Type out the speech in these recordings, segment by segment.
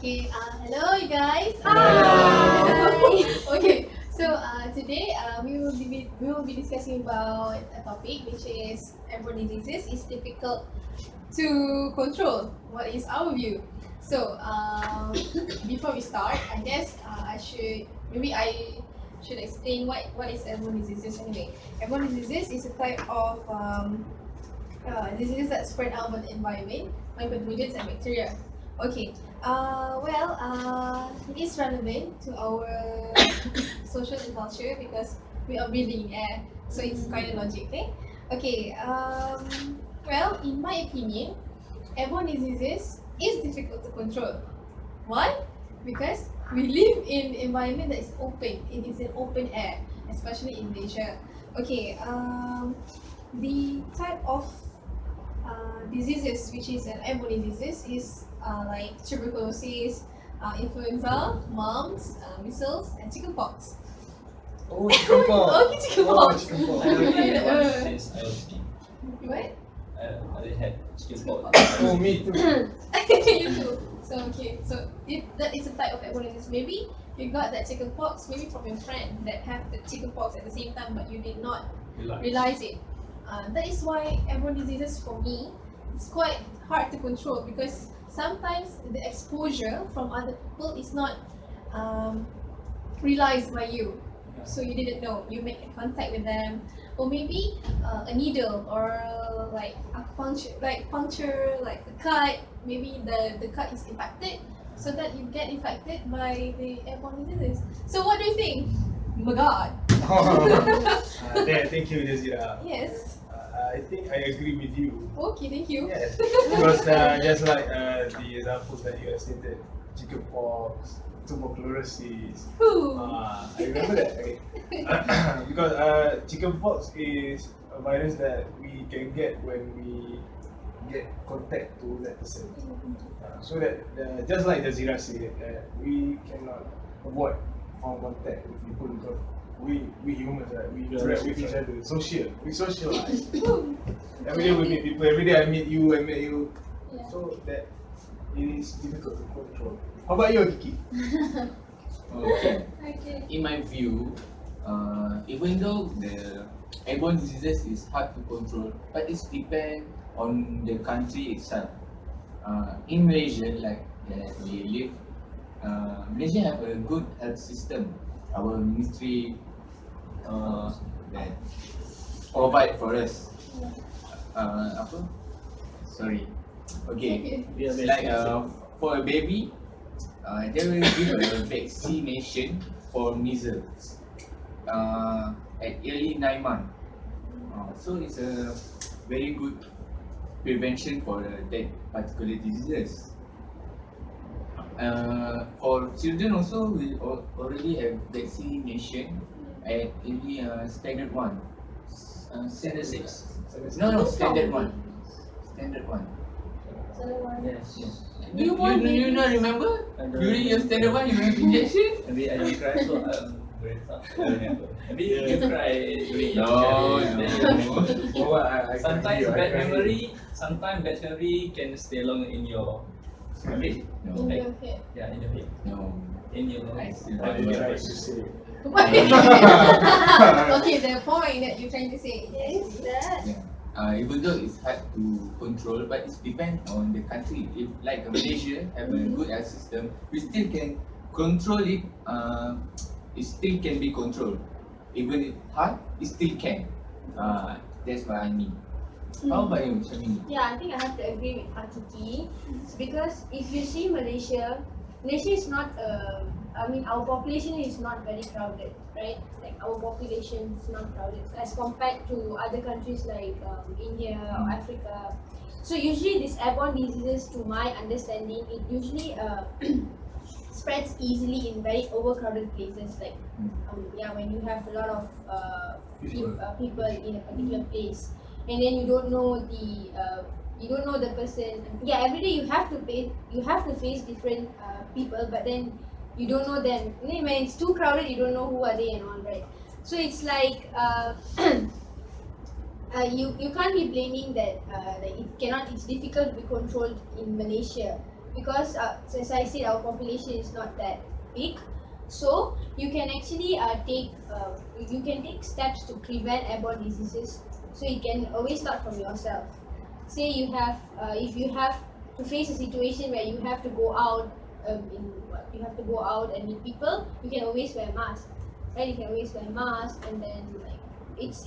Okay, hello you guys. Hello. Okay, so today we will be discussing about a topic which is airborne diseases is difficult to control. What is our view? So before we start, I guess I should explain what is airborne diseases anyway. Airborne diseases is a type of diseases that spread out by the environment by pathogens and bacteria. Okay. It is relevant to our social and culture because we are breathing air, so it's kind of logic, okay? Okay. In my opinion, airborne diseases is difficult to control. Why? Because we live in an environment that is open. It is an open air, especially in Malaysia. Okay. The type of diseases which is an airborne diseases is like tuberculosis, influenza, mumps, measles, and chickenpox. Oh, chickenpox. Okay, chickenpox. chickenpox. I already had one since I was kid. What? I already had chickenpox. Oh, me too. You too. So if that is a type of airborne disease, maybe you got that chickenpox maybe from your friend that have the chickenpox at the same time, but you did not realize it. That is why airborne diseases for me it's quite hard to control because sometimes the exposure from other people is not realized by you, so you didn't know. You make contact with them, or maybe a needle or like puncture, like a cut. Maybe the cut is infected, so that you get infected by the airborne diseases. So what do you think? Oh my God. Thank you, Jazira. Yes. I think I agree with you. Okay, thank you. Yes, because just like the examples that you have stated, chickenpox, tuberculosis. Whew. I remember that. Okay. Because chickenpox is a virus that we can get when we get contact to that person. So that just like the Zira said, we cannot avoid found contact with people because we humans, right? We interact with each other. We socialize. Every day we meet people. Every day I meet you. Yeah. So that it is difficult to control. How about you, Kiki? Okay. Okay. In my view, even though the airborne diseases is hard to control, but it depends on the country itself. In Malaysia, like that we live, Malaysia have a good health system. Our ministry that provide for us. Apa? Sorry. Okay. Like for a baby, they will give a vaccination for measles at early 9 months. So it's a very good prevention for that particular diseases. For children also, we already have vaccination at early standard 1. Standard 6. No, standard 1. Standard 1. Yes. You not remember? During your standard 1 you have injection? Maybe I cry, so very tough. I remember. Maybe you cry during No. Oh, I Sometimes can bad hear, memory, sometimes bad memory can stay long in your head. No. In your head. Yeah, in your head. No. In your I still I can remember. try to say. Okay, the point that you're trying to say is that Yeah. Even though it's hard to control, but it depends on the country. If like Malaysia have a good health system, we still can control it. It still can be controlled. Even if hard, it still can. That's what I mean. How about you, Shamini? Yeah, I think I have to agree with Atiki because if you see Malaysia is not our population is not very crowded, right? Like our population is not crowded as compared to other countries like India or Africa. So usually these airborne diseases, to my understanding, it usually spreads easily in very overcrowded places like when you have a lot of people in a particular place, and then you don't know the person. Yeah, every day you have to face different people, but then you don't know them. When it's too crowded, you don't know who are they and all, right? So it's like you can't be blaming that it's difficult to be controlled in Malaysia because as I said, our population is not that big. So you can actually take steps to prevent airborne diseases. So you can always start from yourself. Say you have if you have to face a situation where you have to go out you have to go out and meet people, you can always wear mask, right? You can always wear mask, and then like it's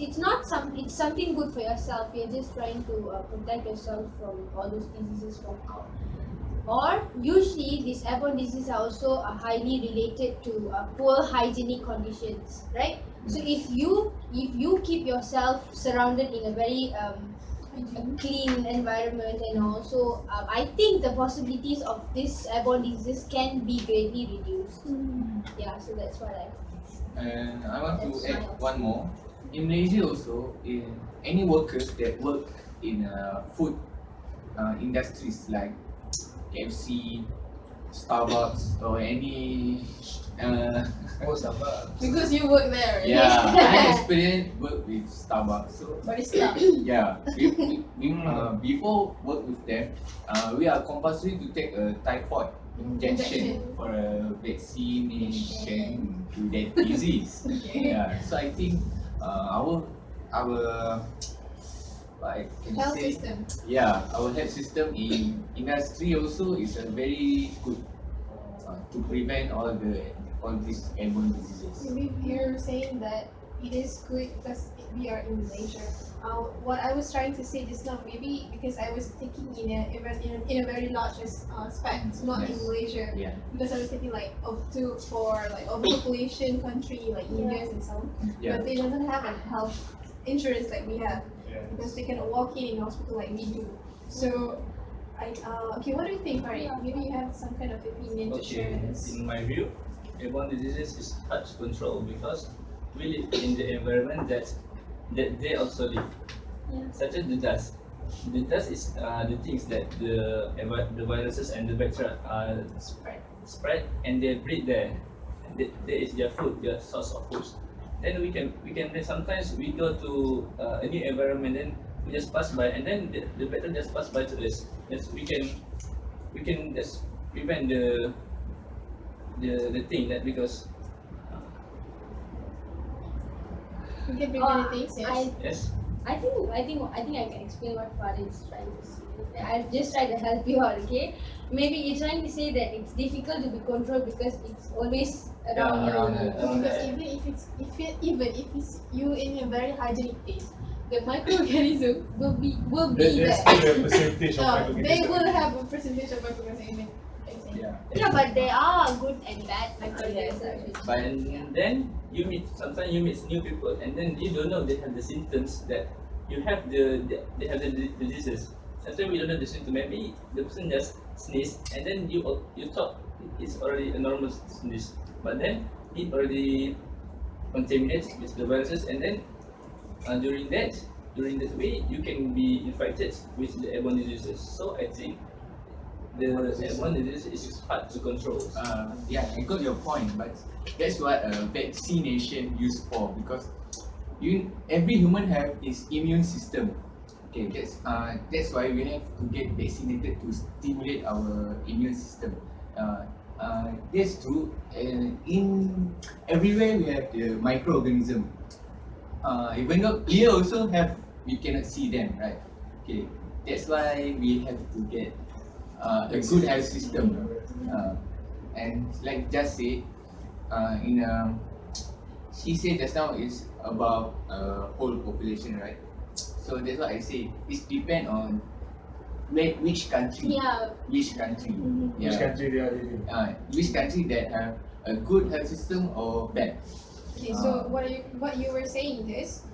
something good for yourself. You're just trying to protect yourself from all those diseases from out. Or usually these airborne diseases are also highly related to poor hygienic conditions, right? So if you keep yourself surrounded in a very a clean environment, and also I think the possibilities of this airborne disease can be greatly reduced. Yeah, so that's what I. And I want to That's add my one more. In Malaysia also, in any workers that work in food industries like KFC, Starbucks, or any Oh, sabar. Because you work there, right? yeah, I experienced work with Starbucks. So Barista. yeah, before work with them, we are compulsory to take a typhoid injection for a vaccination to that disease. Yeah, so I think our what I can Health say, system. yeah, our health system in industry also is a very good to prevent all these airborne diseases. Maybe you're saying that it is good because we are in Malaysia. What I was trying to say just now, maybe because I was thinking in a very large aspect, not in Yes. Malaysia. Yeah. Because I was thinking like for like overpopulation country like India and so on. Yeah. But they doesn't have a health insurance like we have Yeah. because they cannot walk in hospital like we do. So okay, what do you think, Farid? Maybe you have some kind of opinion to share Okay, with us. in my view, airborne diseases is hard to control because we live in the environment that they also live, such as the dust. The dust is the things that the viruses and the bacteria spread and they breed there. There is their food, their source of food. Then we can sometimes we go to a new environment, then we just pass by, and then the bacteria just pass by to us. Yes, we can just prevent the thing that because You can prevent things, yes. yes. I think I can explain what Farid is trying to say. I'll just try to help you out, okay? Maybe you're trying to say that it's difficult to be controlled because it's always around you. around us. Because even if it's you in a very hygienic place, the microorganism will be There's there. still a percentage of They microorganisms. will have a percentage of microorganism. Yeah. Yeah, but there are good and bad microorganisms. But then sometimes you meet new people, and then you don't know they have the symptoms that you have they have the diseases. Sometimes we don't know the symptom. Maybe the person just sneeze, and then you thought it's already a normal sneeze, but then it already contaminates with the viruses, and then during that way you can be infected with the airborne diseases. So I think the airborne disease is hard to control. Yeah, I got your point, but that's what vaccination used for, because every human have his immune system. Okay, that's why we have to get vaccinated to stimulate our immune system. That's true. In everywhere we have the microorganism. Even though here also we cannot see them, right? Okay, that's why we have to get a good health system. And like just say, she said just now is about whole population, right? So that's what I say. It depend on which country. Yeah. Which country. Which Yeah. country they are living? Which country that have a good health system or bad. Okay, so what you were saying is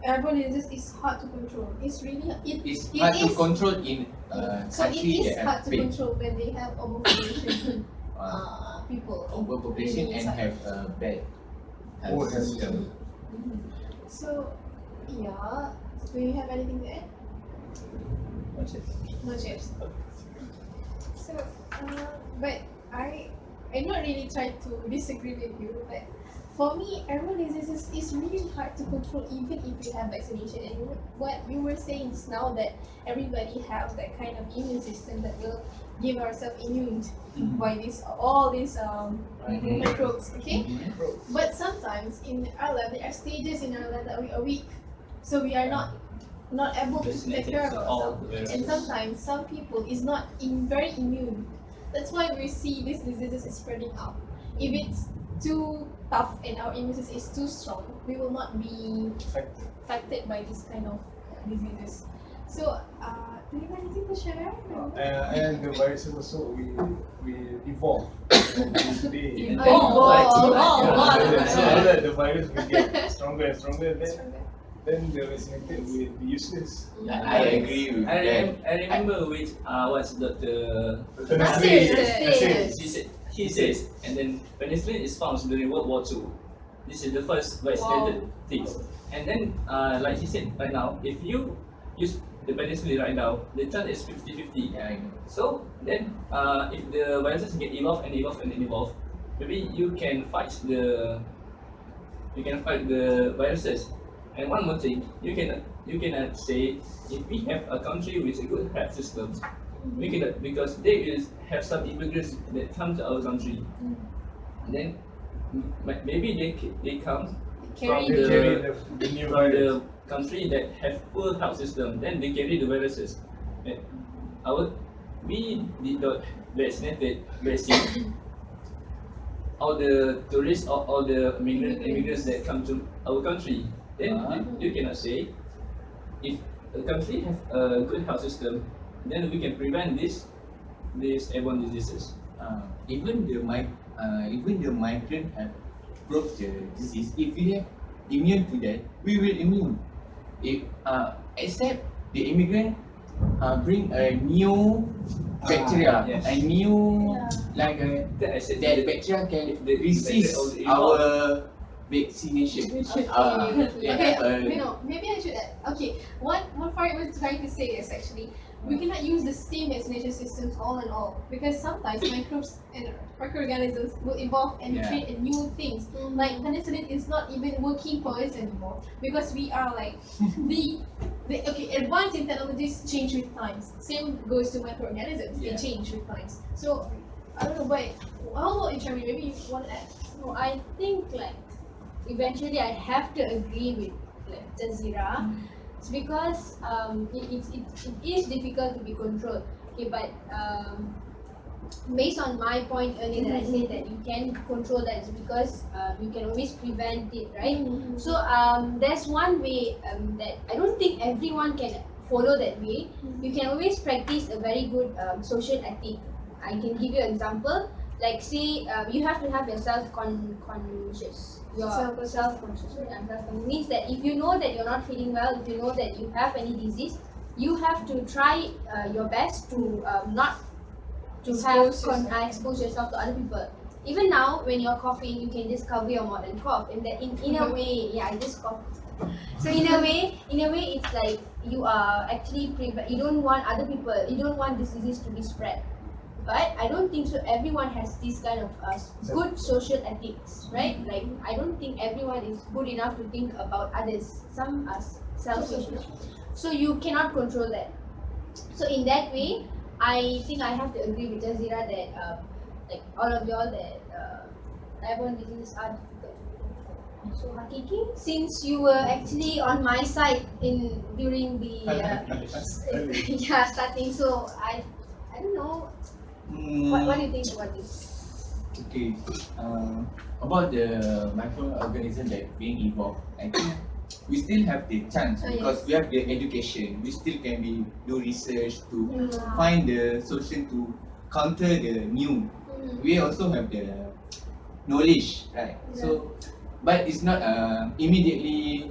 airborne disease is hard to control. It's really It's it hard to is- control in So it country is that hard have to big control when they have overpopulation people. overpopulation living and inside. have a bad Poor health health system. So yeah, do you have anything to add? What's it? No, Chips. So, but I'm not really trying to disagree with you, but for me, airborne diseases is really hard to control even if you have vaccination. And what you were saying is now that everybody have that kind of immune system that will give ourselves immune by all these microbes. Okay, but sometimes in our lab there are stages in our lab that we are weak, so we are not able to take care of ourselves. And sometimes some people is not very immune. That's why we see these diseases is spreading out. If it's too tough and our immune system is too strong, we will not be affected by this kind of diseases. So, do you have anything to share? And the viruses also we evolve. They Evolve. So that the virus will get stronger and stronger, then the vaccinated will be useless. I agree with that. I remember which what's Dr. Nasir. He says, and then penicillin is found during World War II. This is the first vaccinated things. And then, like he said right now, if you use the penicillin right now, the chance is 50-50. Yeah, I know. So then, if the viruses get evolve and evolve and evolve, maybe you can fight the viruses. And one more thing, you cannot say if we have a country with a good health system, we cannot, because they will have some immigrants that come to our country. Then maybe they come from the new virus. the country that have poor health system. Then they carry the viruses. And we did not vaccinated vaccine all the tourists or all the immigrants that come to our country. Then you cannot say if a country have a good health system, then we can prevent these airborne diseases. Even the migrant have brought the disease. If we have immune to that, we will immune. If except the immigrant bring a new bacteria, Yes. a new like That I said that bacteria can resist our vaccination. They Okay, have a maybe I should add. Okay, what Farid was trying to say is actually we cannot use the same vaccination systems all in all, because sometimes microbes and microorganisms will evolve and create new things. Like penicillin is not even working for us anymore because we are like advance in technologies change with times. Same goes to microorganisms; they change with times. So I don't know, but how about you, Charmy? Maybe you want to add? No, I think like eventually I have to agree with like Jazira. It's because it is difficult to be controlled. Okay, but based on my point earlier that I said that you can control that, is because you can always prevent it, right? So there's one way that I don't think everyone can follow that way. You can always practice a very good social ethic. I can give you an example. Like say you have to have yourself conscious. Your self-conscious means that if you know that you're not feeling well, if you know that you have any disease, you have to try your best to not to expose yourself to other people. Even now, when you're coughing, you can just cover your mouth and cough, and that in a way, I just cough. So in a way, it's like you are actually you don't want other people, you don't want this disease to be spread. But I don't think so everyone has this kind of good social ethics, right? Like I don't think everyone is good enough to think about others. Some are selfish. So you cannot control that. So in that way, I think I have to agree with Jazira that like all of y'all that airborne diseases are difficult. So Hakiki, since you were actually on my side during the starting, so I don't know. What do you think about this? Okay. About the microorganism that being evolved, I think we still have the chance because we have the education. We still can do research to find the solution to counter the new. We also have the knowledge, right? So, but it's not immediately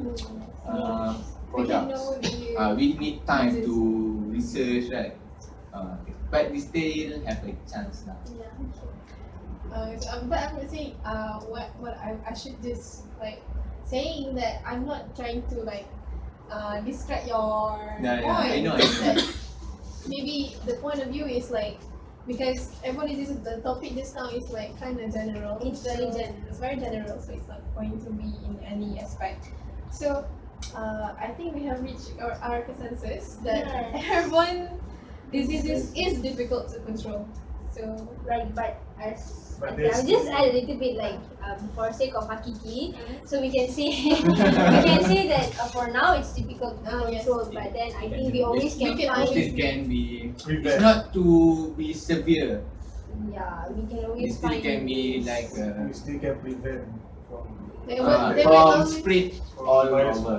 products. We need time to research, right? But we still have a chance now. But I would say what I should just like saying that I'm not trying to like describe your point. I know. That maybe the point of view is like, because everyone is the topic just now is like kind of general. It's very general. It's very general, so it's not going to be in any aspect. So I think we have reached our consensus that airborne diseases is difficult to control. So Right, but as But okay, I'll there's- just add a little bit like for sake of hakiki, so we can say we can say that for now it's difficult to Yes. control, but then I think we always We can can find always- It can be, it's Prevent. not to be severe. yeah, we can It always still find can be like We still can prevent from they will from always spread from all virus. over.